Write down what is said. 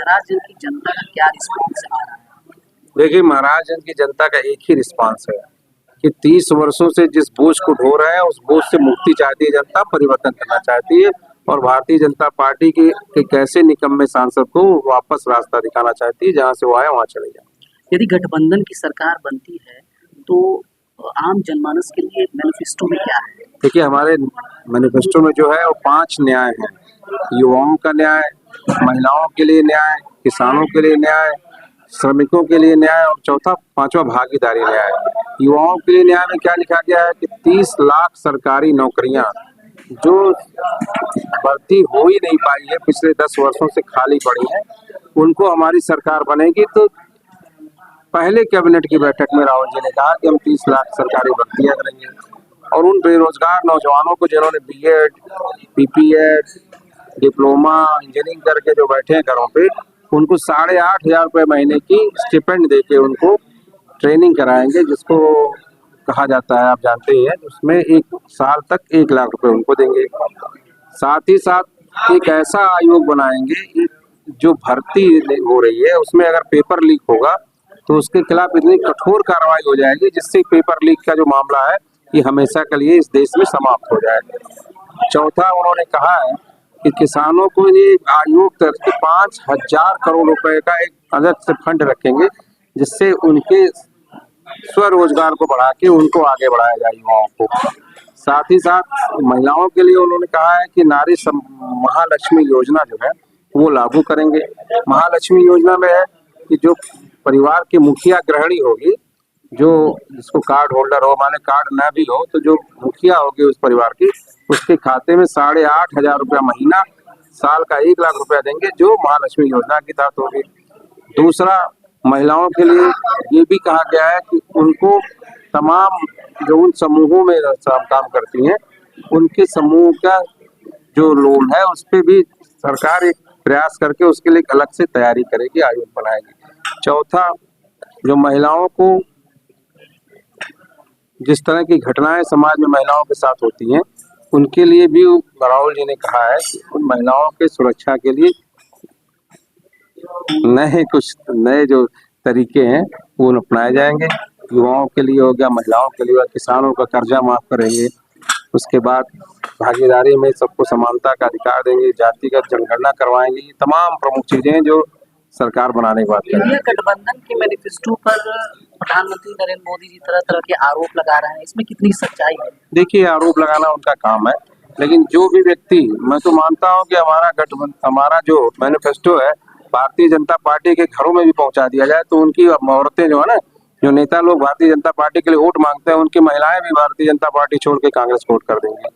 महाराजगंज की जनता का क्या रिस्पॉन्स है? देखिए, महाराजगंज की जनता का एक ही रिस्पांस है कि 30 वर्षों से जिस बोझ को ढो रहा है उस बोझ से मुक्ति चाहती है जनता, परिवर्तन करना चाहती है और भारतीय जनता पार्टी के कैसे निकम्मे सांसद को वापस रास्ता दिखाना चाहती है, जहां से वो आया वहां चले जाए। यदि गठबंधन की सरकार बनती है तो आम जनमानस के लिए मैनिफेस्टो में क्या है? देखिए, हमारे मैनिफेस्टो में जो है वो 5 न्याय हैं। युवाओं का न्याय, महिलाओं के लिए न्याय, किसानों के लिए न्याय, श्रमिकों के लिए न्याय और चौथा 5वां भागीदारी न्याय। युवाओं के लिए न्याय में क्या लिखा गया है कि 30 लाख सरकारी नौकरियां जो भर्ती हो ही नहीं पाई है, पिछले 10 वर्षों से खाली पड़ी है, उनको हमारी सरकार बनेगी तो पहले कैबिनेट की बैठक में राहुल जी ने कहा कि हम 30 लाख सरकारी भर्तियां करेंगे और उन बेरोजगार नौजवानों को जिन्होंने बीएड, बीपीएड, डिप्लोमा, इंजीनियरिंग करके जो बैठे हैं घरों पे, उनको 8,500 रुपये महीने की स्टिपेंड देके उनको ट्रेनिंग कराएंगे, जिसको कहा जाता है, आप जानते ही हैं, उसमें 1 साल तक 1 लाख रुपए उनको देंगे। साथ ही साथ एक ऐसा आयोग बनाएंगे जो भर्ती हो रही है उसमें अगर पेपर लीक होगा तो उसके खिलाफ इतनी कठोर कार्रवाई हो जाएगी जिससे पेपर लीक का जो मामला है ये हमेशा के लिए इस देश में समाप्त हो जाए। चौथा, उन्होंने कहा है कि किसानों को ये आयोग तरफ से 5,000 करोड़ रुपए का एक अलग से फंड रखेंगे जिससे उनके स्वरोजगार को बढ़ा के उनको आगे बढ़ाया जाए युवाओं को। साथ ही साथ महिलाओं के लिए उन्होंने कहा है कि नारी महालक्ष्मी योजना जो है वो लागू करेंगे। महालक्ष्मी योजना में है कि जो परिवार की मुखिया गृहिणी होगी, जो जिसको कार्ड होल्डर हो, माने कार्ड ना भी हो तो जो मुखिया होगी उस परिवार की, उसके खाते में 8,500 रुपया महीना, साल का 1 लाख रुपया देंगे, जो महालक्ष्मी योजना के तहत होगी। दूसरा, महिलाओं के लिए ये भी कहा गया है कि उनको तमाम जो उन समूहों में काम करती हैं उनके समूह का जो लोन है उस पर भी सरकार एक प्रयास करके उसके लिए अलग से तैयारी करेगी, आयोग बनाएगी। चौथा, जो महिलाओं को जिस तरह की घटनाएं समाज में महिलाओं के साथ होती हैं उनके लिए भी राहुल जी ने कहा है कि उन महिलाओं के सुरक्षा के लिए नए जो तरीके हैं वो अपनाए जाएंगे। युवाओं के लिए हो गया, महिलाओं के लिए, किसानों का कर्जा माफ करेंगे। उसके बाद भागीदारी में सबको समानता का अधिकार देंगे, जातिगत जनगणना करवाएंगे। ये तमाम प्रमुख चीजें हैं जो सरकार बनाने की बात करें। इंडिया गठबंधन के मैनिफेस्टो पर प्रधानमंत्री नरेंद्र मोदी जी तरह तरह के आरोप लगा रहे हैं, इसमें कितनी सच्चाई है? देखिए, आरोप लगाना उनका काम है, लेकिन जो भी व्यक्ति, मैं तो मानता हूं कि हमारा जो मैनिफेस्टो है भारतीय जनता पार्टी के घरों में भी पहुंचा दिया जाए तो उनकी औरतें जो है ना, जो नेता लोग भारतीय जनता पार्टी के लिए वोट मांगते हैं, उनकी महिलाएं भी भारतीय जनता पार्टी छोड़ के कांग्रेस वोट कर देंगी।